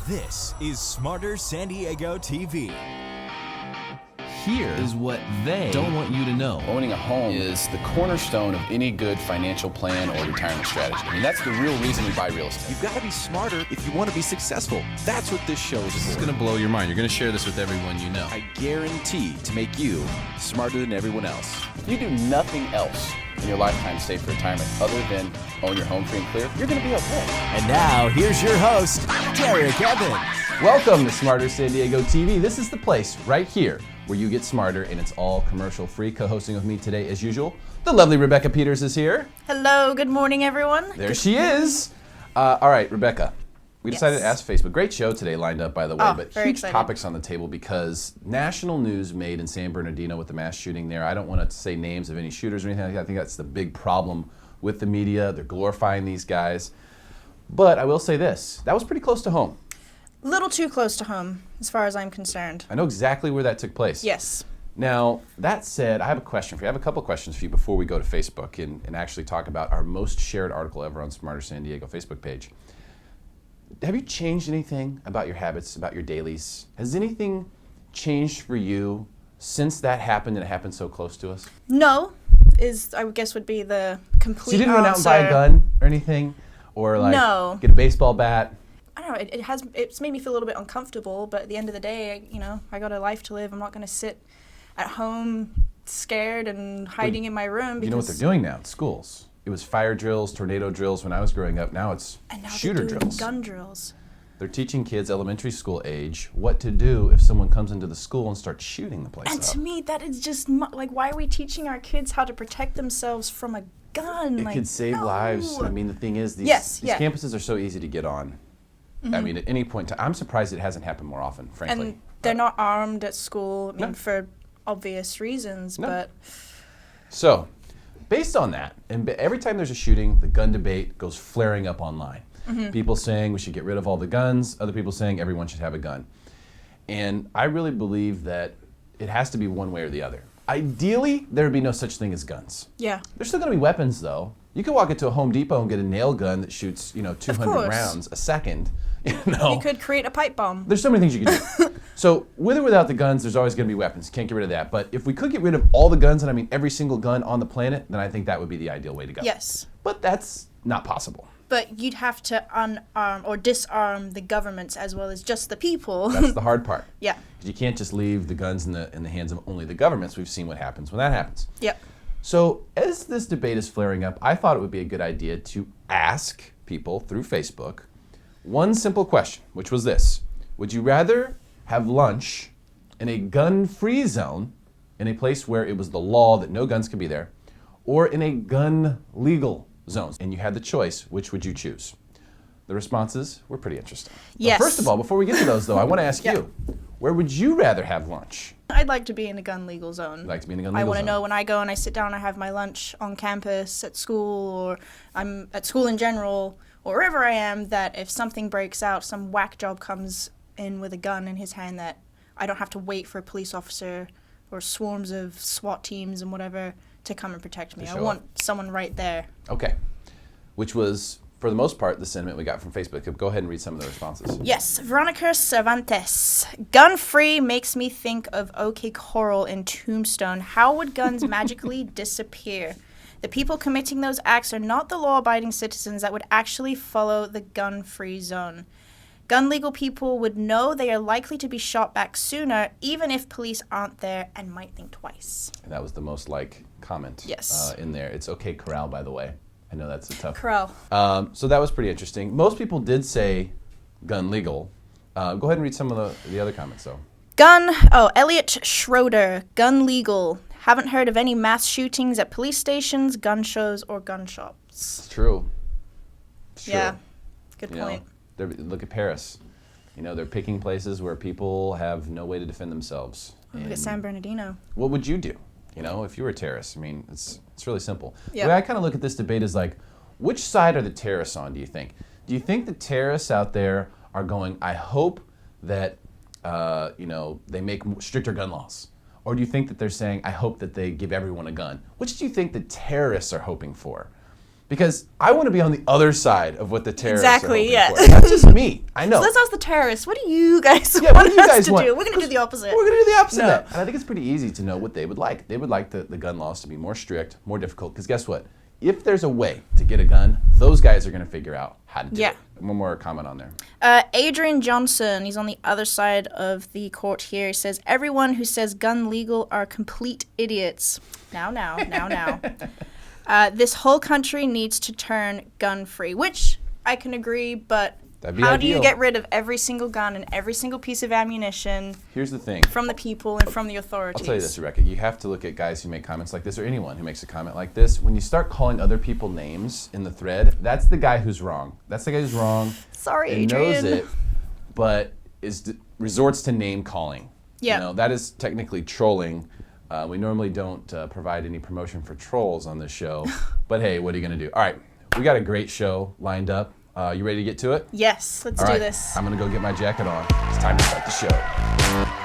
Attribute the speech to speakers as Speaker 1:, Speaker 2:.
Speaker 1: This is Smarter San Diego TV.
Speaker 2: Here is what they don't want you to know.
Speaker 3: Owning a home is the cornerstone of any good financial plan or retirement strategy. I mean, that's the real reason we buy real estate.
Speaker 2: You've got to be smarter if you want to be successful. That's what this show is for.
Speaker 4: This is going to blow your mind. You're going to share this with everyone you know.
Speaker 2: I guarantee to make you smarter than everyone else.
Speaker 3: If you do nothing else in your lifetime to save for retirement other than own your home free and clear, you're going to be okay.
Speaker 1: And now, here's your host, Derek Evans.
Speaker 4: Welcome to Smarter San Diego TV. This is the place right here where you get smarter, and it's all commercial free. Co-hosting with me today, as usual, the lovely Rebecca Peters is here.
Speaker 5: Hello, good morning, everyone.
Speaker 4: There she is. All right, Rebecca. We decided to ask Facebook. Great show today lined up, by the way, but huge topics on the table because national news made in San Bernardino with the mass shooting there. I don't want to say names of any shooters or anything like that. I think that's the big problem with the media. They're glorifying these guys. But I will say this, that was pretty close to home.
Speaker 5: Little too close to home, as far as I'm concerned.
Speaker 4: I know exactly where that took place.
Speaker 5: Yes.
Speaker 4: Now, that said, I have a question for you. I have a couple questions for you before we go to Facebook and actually talk about our most shared article ever on Smarter San Diego Facebook page. Have you changed anything about your habits, about your dailies? Has anything changed for you since that happened and it happened so close to us?
Speaker 5: No, I guess would be the complete
Speaker 4: So you didn't run out and
Speaker 5: answer.
Speaker 4: buy a gun or anything? Or like get a baseball bat?
Speaker 5: I don't know, it's made me feel a little bit uncomfortable, but at the end of the day, I got a life to live. I'm not going to sit at home scared and hiding in my room. Because
Speaker 4: you know what they're doing now at schools? It was fire drills, tornado drills when I was growing up. Now it's shooter drills.
Speaker 5: Gun drills.
Speaker 4: They're teaching kids elementary school age what to do if someone comes into the school and starts shooting the place
Speaker 5: And
Speaker 4: up.
Speaker 5: to me, that is just like, why are we teaching our kids how to protect themselves from a gun?
Speaker 4: It could save lives. I mean, the thing is, these campuses are so easy to get on. Mm-hmm. I mean, at any point in time, I'm surprised it hasn't happened more often, frankly.
Speaker 5: And they're not armed at school, for obvious reasons, but...
Speaker 4: So, based on that, and every time there's a shooting, the gun debate goes flaring up online. Mm-hmm. People saying we should get rid of all the guns, other people saying everyone should have a gun. And I really believe that it has to be one way or the other. Ideally, there would be no such thing as guns.
Speaker 5: Yeah.
Speaker 4: There's still going to be weapons, though. You could walk into a Home Depot and get a nail gun that shoots, 200 rounds a second.
Speaker 5: You could create a pipe bomb.
Speaker 4: There's so many things you could do. So with or without the guns, there's always going to be weapons. Can't get rid of that. But if we could get rid of all the guns, and I mean every single gun on the planet, then I think that would be the ideal way to go.
Speaker 5: Yes.
Speaker 4: But that's not possible.
Speaker 5: But you'd have to unarm or disarm the governments as well as just the people.
Speaker 4: That's the hard part.
Speaker 5: Yeah.
Speaker 4: Because you can't just leave the guns in the hands of only the governments. We've seen what happens when that happens.
Speaker 5: Yep.
Speaker 4: So as this debate is flaring up, I thought it would be a good idea to ask people through Facebook one simple question, which was this. Would you rather have lunch in a gun-free zone, in a place where it was the law that no guns could be there, or in a gun-legal zone? And you had the choice, which would you choose? The responses were pretty interesting.
Speaker 5: Yes.
Speaker 4: But first of all, before we get to those, though, I want to ask you, where would you rather have lunch?
Speaker 5: I'd like to be in a gun legal zone.
Speaker 4: Like to be in a gun legal zone?
Speaker 5: I want to know when I go and I sit down, I have my lunch on campus, at school, or I'm at school in general, or wherever I am, that if something breaks out, some whack job comes in with a gun in his hand, that I don't have to wait for a police officer or swarms of SWAT teams and whatever to come and protect me. I want someone right there. Okay.
Speaker 4: Which was, for the most part, the sentiment we got from Facebook. Go ahead and read some of the responses.
Speaker 5: Yes. Veronica Cervantes. Gun-free makes me think of OK Coral in Tombstone. How would guns magically disappear? The people committing those acts are not the law-abiding citizens that would actually follow the gun-free zone. Gun-legal people would know they are likely to be shot back sooner, even if police aren't there, and might think twice.
Speaker 4: And that was the most comment in there. It's OK Corral, by the way. I know that's a tough...
Speaker 5: Corral.
Speaker 4: So that was pretty interesting. Most people did say gun legal. Go ahead and read some of the other comments, though.
Speaker 5: Elliot Schroeder, gun legal. Haven't heard of any mass shootings at police stations, gun shows, or gun shops.
Speaker 4: It's true.
Speaker 5: Yeah, good point.
Speaker 4: Look at Paris. They're picking places where people have no way to defend themselves.
Speaker 5: Look at San Bernardino.
Speaker 4: What would you do, if you were a terrorist? I mean, it's really simple.
Speaker 5: Yep.
Speaker 4: The way I kind of look at this debate is like, which side are the terrorists on, do you think? Do you think the terrorists out there are going, I hope that, they make stricter gun laws? Or do you think that they're saying, I hope that they give everyone a gun? Which do you think the terrorists are hoping for? Because I want to be on the other side of what the terrorists
Speaker 5: Exactly,
Speaker 4: are hoping
Speaker 5: yeah.
Speaker 4: for. That's just me. I know.
Speaker 5: So let's ask the terrorists, what do you guys
Speaker 4: Yeah, what
Speaker 5: want
Speaker 4: do you
Speaker 5: us
Speaker 4: guys
Speaker 5: to
Speaker 4: want?
Speaker 5: do? We're going to do the opposite.
Speaker 4: We're going to do the opposite
Speaker 5: No.
Speaker 4: of that. And I think it's pretty easy to know what they would like. They would like the gun laws to be more strict, more difficult. Because guess what? If there's a way to get a gun, those guys are going to figure out how to do
Speaker 5: Yeah.
Speaker 4: it. One more comment on there.
Speaker 5: Adrian Johnson, he's on the other side of the court here. He says, everyone who says gun legal are complete idiots. Now. This whole country needs to turn gun free, which I can agree, but
Speaker 4: That'd be
Speaker 5: how do you
Speaker 4: ideal.
Speaker 5: get rid of every single gun and every single piece of ammunition
Speaker 4: Here's the thing.
Speaker 5: from the people and from the authorities?
Speaker 4: I'll tell you this, Rebecca. You have to look at guys who make comments like this, or anyone who makes a comment like this. When you start calling other people names in the thread, that's the guy who's wrong. That's the guy who's wrong.
Speaker 5: Sorry,
Speaker 4: and
Speaker 5: Adrian.
Speaker 4: knows it, but resorts to name calling.
Speaker 5: Yeah.
Speaker 4: You know, that is technically trolling. We normally don't provide any promotion for trolls on this show, but hey, what are you going to do? All right, we got a great show lined up. You ready to get to it?
Speaker 5: Yes, let's
Speaker 4: All
Speaker 5: do
Speaker 4: right,
Speaker 5: this.
Speaker 4: I'm going to go get my jacket on. It's time to start the show.